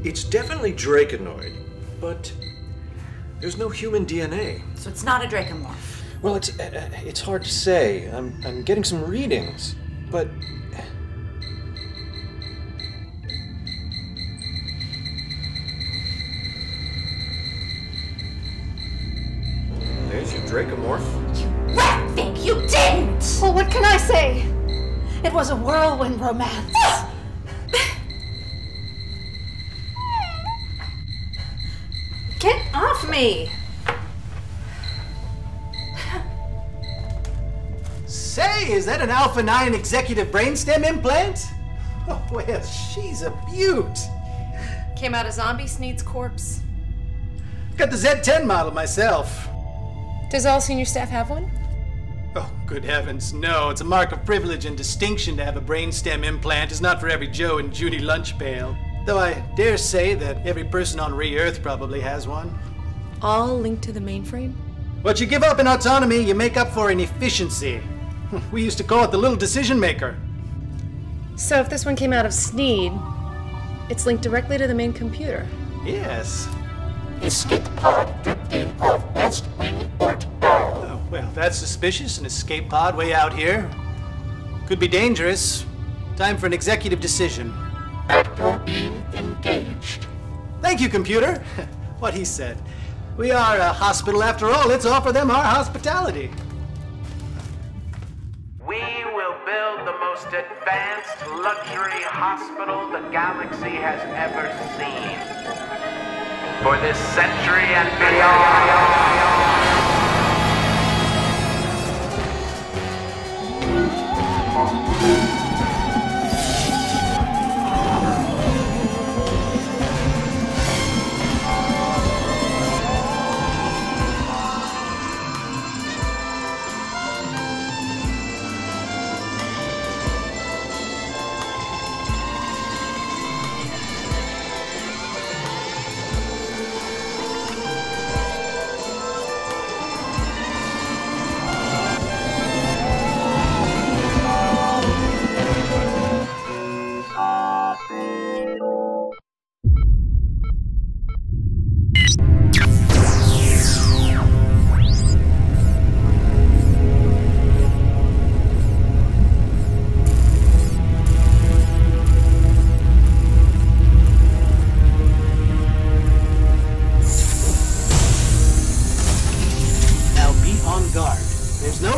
It's definitely draconoid, but there's no human DNA. So it's not a dracomorph. Well, it's hard to say. I'm getting some readings, but there's your dracomorph. You rat think you didn't! Well, what can I say? It was a whirlwind romance. Get off me! Say, is that an Alpha 9 executive brainstem implant? Oh, well, she's a beaut. Came out of zombie Sneed's corpse. Got the Z10 model myself. Does all senior staff have one? Oh, good heavens, no. It's a mark of privilege and distinction to have a brainstem implant. It's not for every Joe and Judy lunch pail. Though I dare say that every person on Re-Earth probably has one. All linked to the mainframe? What you give up in autonomy, you make up for in efficiency. We used to call it the little decision maker. So if this one came out of Sneed, it's linked directly to the main computer. Yes. Escape pod drifting off West Wing Port. Oh, well, that's suspicious. An escape pod way out here. Could be dangerous. Time for an executive decision. Actor being engaged. Thank you, computer. What he said. We are a hospital after all. Let's offer them our hospitality. We will build the most advanced luxury hospital the galaxy has ever seen. For this century and beyond.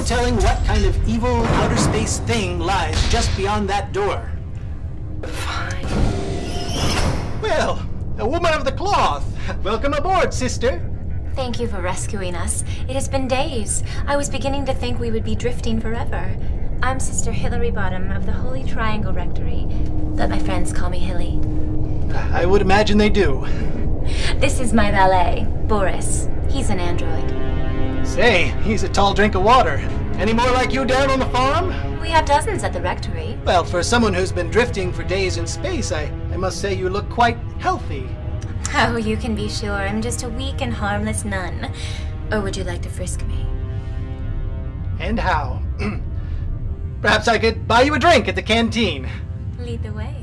Telling what kind of evil outer space thing lies just beyond that door. Fine. Well, a woman of the cloth. Welcome aboard, sister. Thank you for rescuing us. It has been days. I was beginning to think we would be drifting forever. I'm Sister Hilary Bottom of the Holy Triangle Rectory, but my friends call me Hilly. I would imagine they do. This is my valet, Boris. He's an android. Say, he's a tall drink of water. Any more like you down on the farm? We have dozens at the rectory. Well, for someone who's been drifting for days in space, I must say you look quite healthy. Oh, you can be sure. I'm just a weak and harmless nun. Or would you like to frisk me? And how? Perhaps I could buy you a drink at the canteen. Lead the way.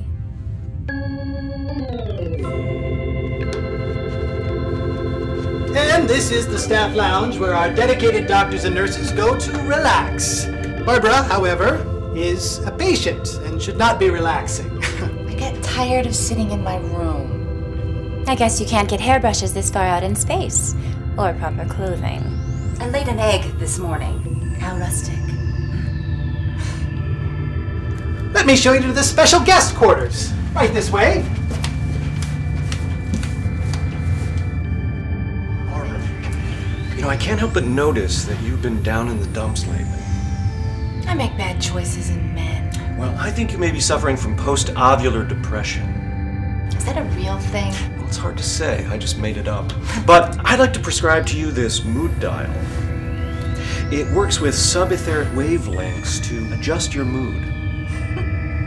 And this is the staff lounge where our dedicated doctors and nurses go to relax. Barbara, however, is a patient and should not be relaxing. I get tired of sitting in my room. I guess you can't get hairbrushes this far out in space. Or proper clothing. I laid an egg this morning. How rustic. Let me show you to the special guest quarters. Right this way. You know, I can't help but notice that you've been down in the dumps lately. I make bad choices in men. Well, I think you may be suffering from post-ovular depression. Is that a real thing? Well, it's hard to say. I just made it up. But I'd like to prescribe to you this mood dial. It works with sub-etheric wavelengths to adjust your mood.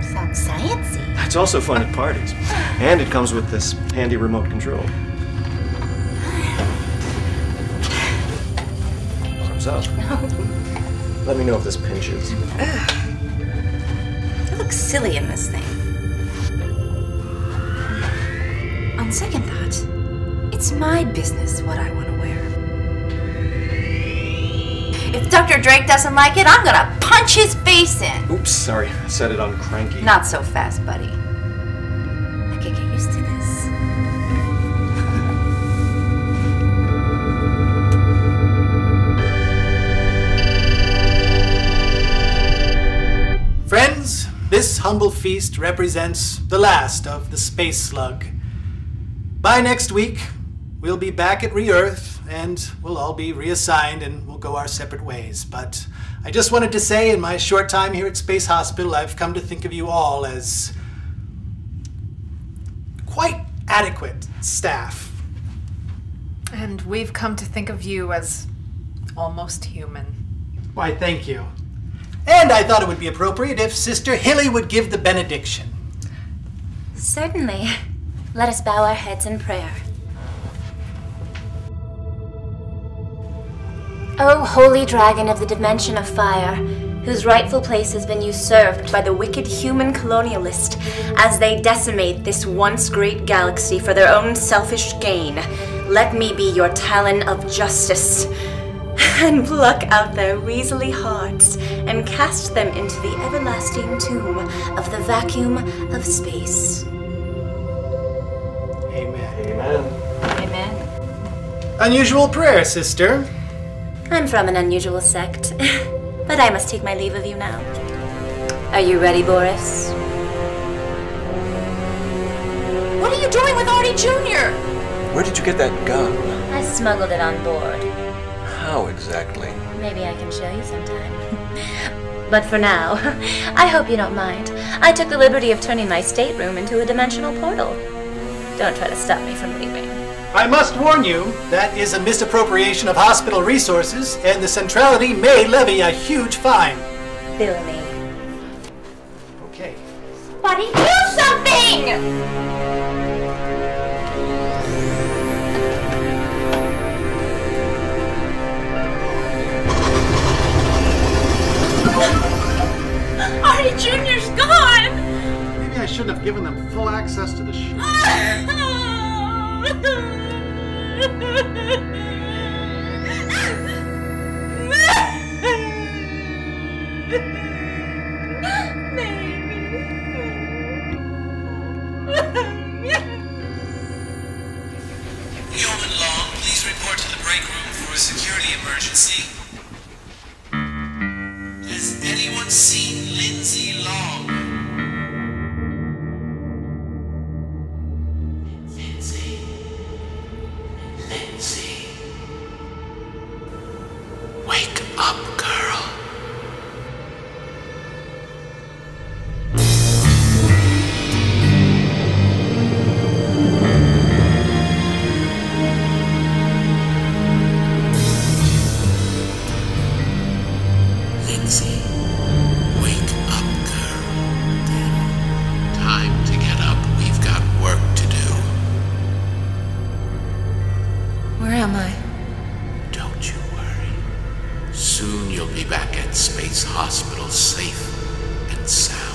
Sounds sciencey. It's also fun at parties. And it comes with this handy remote control. Up. Let me know if this pinches. I look silly in this thing. Oh On second thought, it's my business what I want to wear. If Dr. Drake doesn't like it, I'm gonna punch his face in. Oops, sorry. I set it on cranky. Not so fast, buddy. I could get used to this. Friends, this humble feast represents the last of the space slug. By next week, we'll be back at Re-Earth, and we'll all be reassigned and we'll go our separate ways. But I just wanted to say, in my short time here at Space Hospital, I've come to think of you all as quite adequate staff. And we've come to think of you as almost human. Why, thank you. And I thought it would be appropriate if Sister Hilly would give the benediction. Certainly. Let us bow our heads in prayer. O holy dragon of the dimension of fire, whose rightful place has been usurped by the wicked human colonialist as they decimate this once great galaxy for their own selfish gain, let me be your talon of justice, and pluck out their weaselly hearts and cast them into the everlasting tomb of the vacuum of space. Amen. Amen. Amen. Unusual prayer, sister. I'm from an unusual sect, but I must take my leave of you now. Are you ready, Boris? What are you doing with Artie Jr.? Where did you get that gun? I smuggled it on board. How exactly? Maybe I can show you sometime. But for now, I hope you don't mind. I took the liberty of turning my stateroom into a dimensional portal. Don't try to stop me from leaving. I must warn you, that is a misappropriation of hospital resources, and the Centrality may levy a huge fine. Bill me. Okay. Buddy, do something! Artie Jr.'s gone! Maybe I shouldn't have given them full access to the ship. Yeoman Long, please report to the break room for a security emergency. Has anyone seen Lindsay Long? Lindsay. Wake up, girl. Lindsay, wake up, girl. Time to get up. We've got work to do. Where am I? Don't you worry. Soon you'll be back at Space Hospital, safe and sound.